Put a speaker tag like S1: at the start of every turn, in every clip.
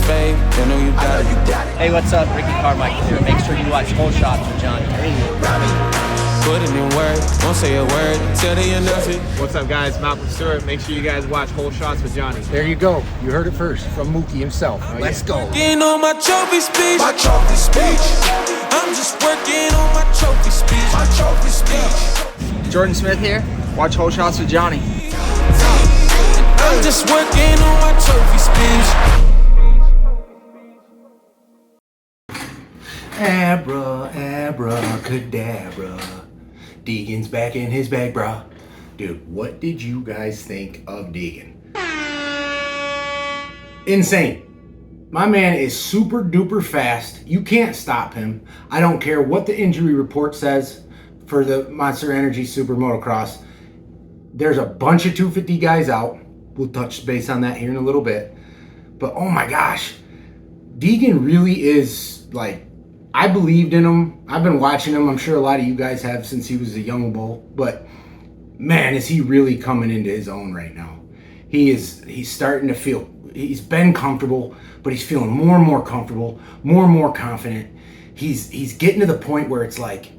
S1: fade, they know you got it.
S2: Hey, what's up? Ricky Carmichael here. Make sure you watch Whole Shots with Johnny.
S1: Put it in words, won't say a word till they announce it.
S3: What's up, guys? Malcolm Stewart. Make sure you guys watch Whole Shots with Johnny.
S4: There you go. You heard it first from Mookie himself. Let's go.
S1: Working on my trophy speech. My trophy speech. I'm just working on my trophy speech. My trophy speech.
S2: Jordan Smith here. Watch Whole Shots with Johnny.
S1: I'm just working on my trophy speech.
S4: Abracadabra. Deegan's back in his bag, brah. Dude, what did you guys think of Deegan? Insane. My man is super duper fast. You can't stop him. I don't care what the injury report says for the Monster Energy SuperMotocross. There's a bunch of 250 guys out. We'll touch base on that here in a little bit. But oh my gosh, Deegan really is like, I believed in him. I've been watching him. I'm sure a lot of you guys have since he was a young bull. But man, is he really coming into his own right now. He's starting to feel, he's been comfortable, but he's feeling more and more comfortable, more and more confident. He's getting to the point where it's like,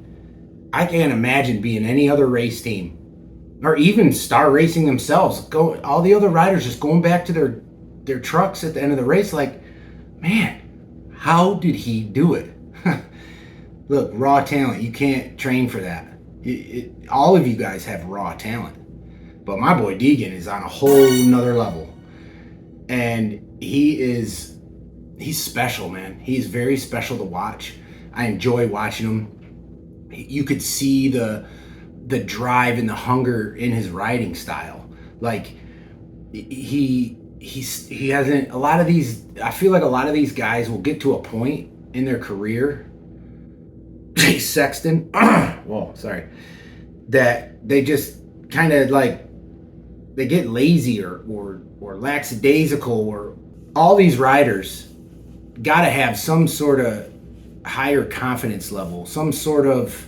S4: I can't imagine being any other race team or even Star Racing themselves. All the other riders just going back to their trucks at the end of the race like, man, how did he do it? Look, raw talent. You can't train for that. All of you guys have raw talent. But my boy Deegan is on a whole nother level. And he's special, man. He's very special to watch. I enjoy watching him. You could see the drive and the hunger in his riding style. Like he hasn't, a lot of these, I feel like a lot of these guys will get to a point in their career, Sexton, whoa, sorry, that they just kind of like, they get lazy or lackadaisical, or all these riders got to have some sort of higher confidence level, some sort of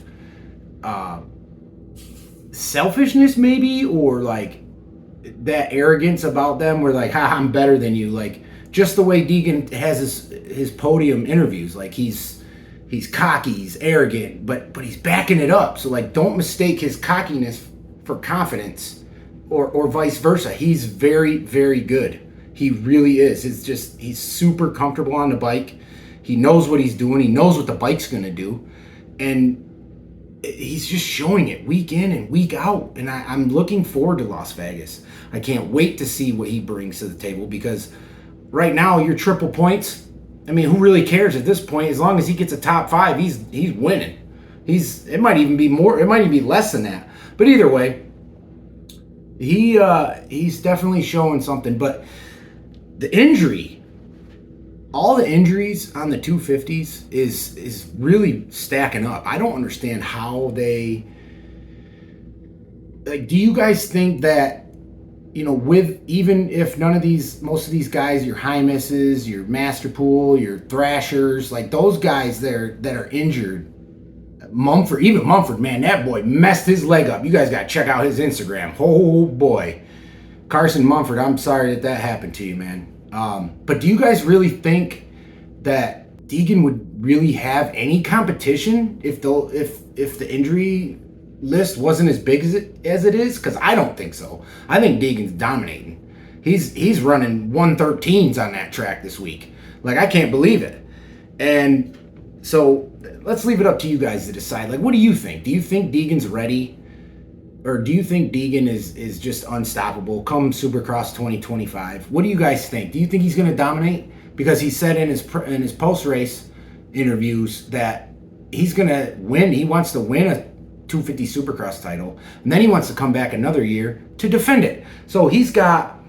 S4: selfishness maybe, or like that arrogance about them where like, ha, I'm better than you. Like just the way Deegan has his podium interviews, like he's cocky, he's arrogant, but he's backing it up. So like, don't mistake his cockiness for confidence, or vice versa. He's very, very good. He really is. It's just, he's super comfortable on the bike. He knows what he's doing. He knows what the bike's going to do. And he's just showing it week in and week out. And I'm looking forward to Las Vegas. I can't wait to see what he brings to the table, because right now your triple points, I mean, who really cares at this point? As long as he gets a top 5, he's winning. It might even be more, it might even be less than that. But either way, he's definitely showing something. But the injury, all the injuries on the 250s is really stacking up. I don't understand how they, like, do you guys think that, you know, with, even if most of these guys, your Hymuses, your Masterpool, your Thrashers, like those guys that are injured, Mumford, man, that boy messed his leg up. You guys got to check out his Instagram. Oh boy. Carson Mumford, I'm sorry that happened to you, man. But do you guys really think that Deegan would really have any competition if the injury list wasn't as big as it is? Because I don't think so. I think Deegan's dominating. He's running 113s on that track this week. Like, I can't believe it. And so let's leave it up to you guys to decide. Like, what do you think? Do you think Deegan's ready? Or do you think Deegan is just unstoppable come Supercross 2025? What do you guys think? Do you think he's going to dominate? Because he said in his post-race interviews that he's going to win. He wants to win a 250 Supercross title, and then he wants to come back another year to defend it. So he's got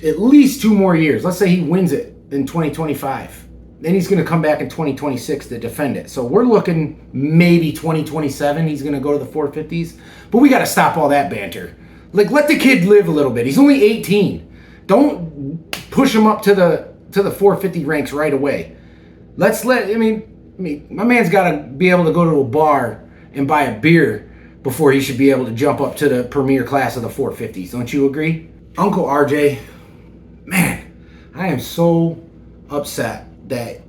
S4: at least 2 more years. Let's say he wins it in 2025. Then he's going to come back in 2026 to defend it. So we're looking maybe 2027 he's going to go to the 450s. But we got to stop all that banter. Like, let the kid live a little bit. He's only 18. Don't push him up to the 450 ranks right away. I mean, my man's got to be able to go to a bar and buy a beer before he should be able to jump up to the premier class of the 450s. Don't you agree? Uncle RJ, man, I am so upset that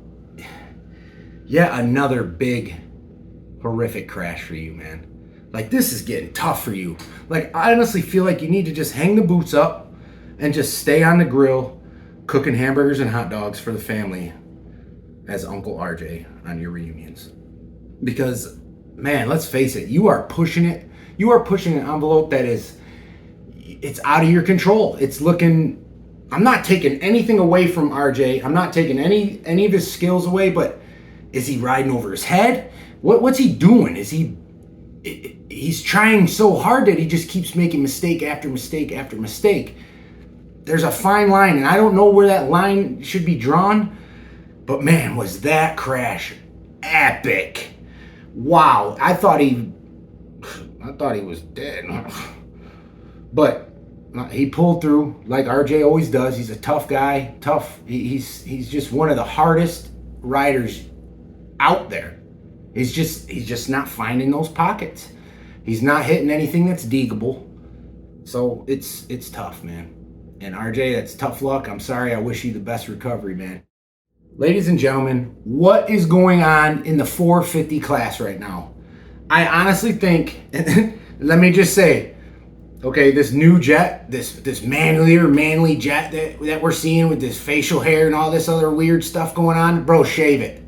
S4: yet another big, horrific crash for you, man. Like, this is getting tough for you. Like, I honestly feel like you need to just hang the boots up and just stay on the grill cooking hamburgers and hot dogs for the family as Uncle RJ on your reunions. Because, man, let's face it, you are pushing it. You are pushing an envelope that is, it's out of your control. It's looking, I'm not taking anything away from RJ. I'm not taking any of his skills away, but is he riding over his head? What's he doing? He's trying so hard that he just keeps making mistake after mistake after mistake. There's a fine line, and I don't know where that line should be drawn, but man, was that crash epic. Wow, I thought he was dead. But he pulled through like RJ always does. He's a tough guy, He's just one of the hardest riders out there. He's just not finding those pockets. He's not hitting anything that's deagable. So it's tough, man. And RJ, that's tough luck. I'm sorry. I wish you the best recovery, man. Ladies and gentlemen, what is going on in the 450 class right now? I honestly think, let me just say, okay, this new jet, this manly jet that we're seeing with this facial hair and all this other weird stuff going on, bro, shave it.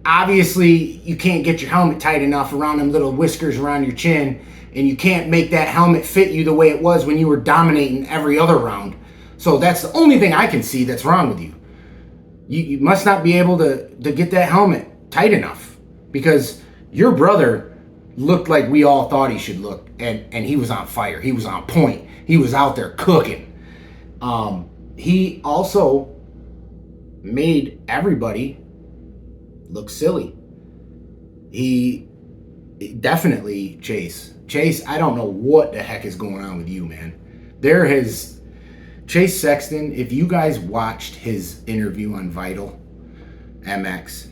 S4: Obviously, you can't get your helmet tight enough around them little whiskers around your chin, and you can't make that helmet fit you the way it was when you were dominating every other round. So that's the only thing I can see that's wrong with you. You must not be able to get that helmet tight enough, because your brother looked like we all thought he should look, and he was on fire. He was on point. He was out there cooking. He also made everybody look silly. He definitely, Chase, I don't know what the heck is going on with you, man. Chase Sexton, if you guys watched his interview on Vital MX,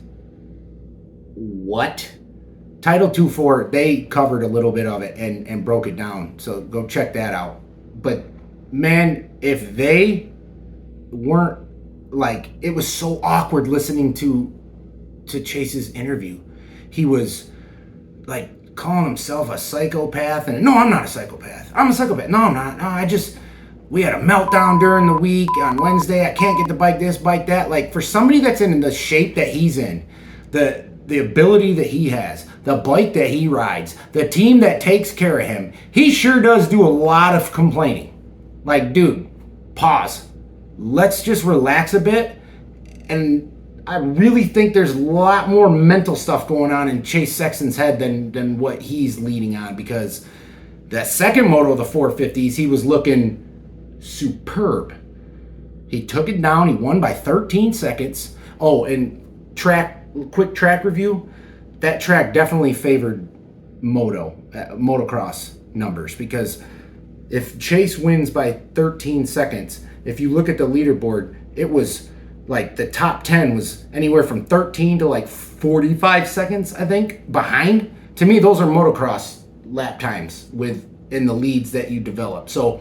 S4: what? Title 2-4, they covered a little bit of it and broke it down. So go check that out. But man, if they weren't, like, it was so awkward listening to Chase's interview. He was like calling himself a psychopath, and no, I'm not a psychopath. I'm a psychopath. No, I'm not. No, we had a meltdown during the week on Wednesday. I can't get the bike this, bike that. Like, for somebody that's in the shape that he's in, the ability that he has, the bike that he rides, the team that takes care of him, he sure does do a lot of complaining. Like, dude, pause. Let's just relax a bit. And I really think there's a lot more mental stuff going on in Chase Sexton's head than what he's leading on, because that second moto of the 450s, he was looking superb. He took it down. He won by 13 seconds. Oh, and quick track review. That track definitely favored motocross numbers, because if Chase wins by 13 seconds, if you look at the leaderboard, it was like the top 10 was anywhere from 13 to like 45 seconds, I think, behind. To me, those are motocross lap times in the leads that you develop. So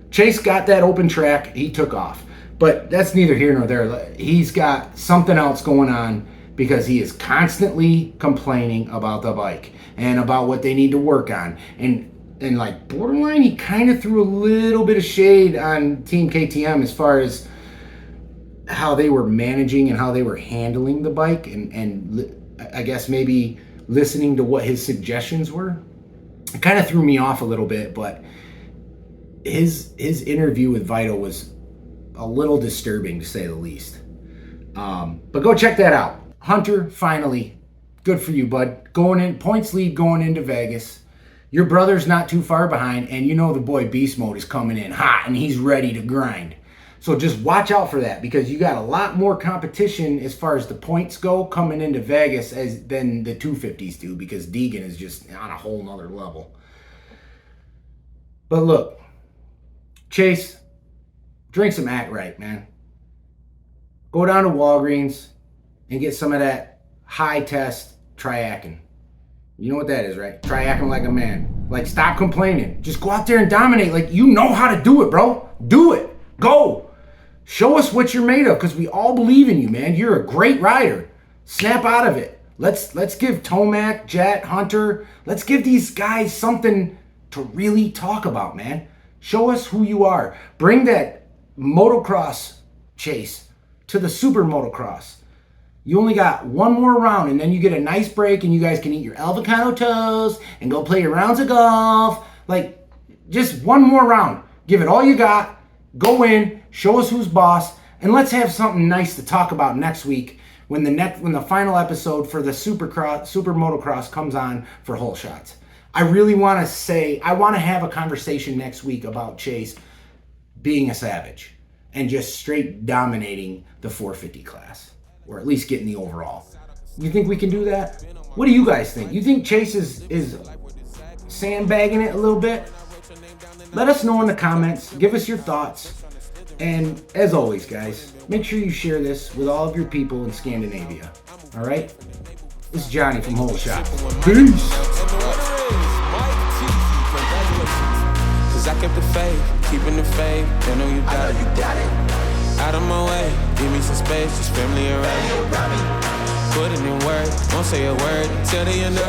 S4: Chase got that open track, he took off. But that's neither here nor there. He's got something else going on, because he is constantly complaining about the bike and about what they need to work on. And like, borderline, he kind of threw a little bit of shade on Team KTM as far as how they were managing and how they were handling the bike, and I guess maybe listening to what his suggestions were. It kind of threw me off a little bit, but his interview with Vital was a little disturbing, to say the least. But go check that out. Hunter, finally, good for you, bud. Points lead going into Vegas. Your brother's not too far behind, and you know the boy Beast Mode is coming in hot, and he's ready to grind. So just watch out for that, because you got a lot more competition as far as the points go coming into Vegas than the 250s do, because Deegan is just on a whole nother level. But look, Chase, drink some Act Right, man. Go down to Walgreens and get some of that high-test Triakin. You know what that is, right? Triakin like a man. Like, stop complaining. Just go out there and dominate. Like, you know how to do it, bro. Do it. Go. Show us what you're made of, because we all believe in you, man. You're a great rider. Snap out of it. Let's give Tomac, Jet, Hunter, let's give these guys something to really talk about, man. Show us who you are. Bring that motocross chase to the SuperMotocross. You only got one more round, and then you get a nice break, and you guys can eat your avocado toast and go play your rounds of golf. Like, just one more round. Give it all you got. Go in, show us who's boss, and let's have something nice to talk about next week when the final episode for the SuperMotocross comes on for Whole Shots. I really want to have a conversation next week about Chase being a savage and just straight dominating the 450 class, or at least getting the overall. You think we can do that? What do you guys think? You think Chase is sandbagging it a little bit? Let us know in the comments. Give us your thoughts. And as always, guys, make sure you share this with all of your people in Scandinavia. All right? This is Johnny from Whole Shot. Peace.
S1: Cause I kept the faith, keeping the faith. I know you got it. Out of my way, give me some space, just family around me. Put it in work, won't say a word, tell the enough.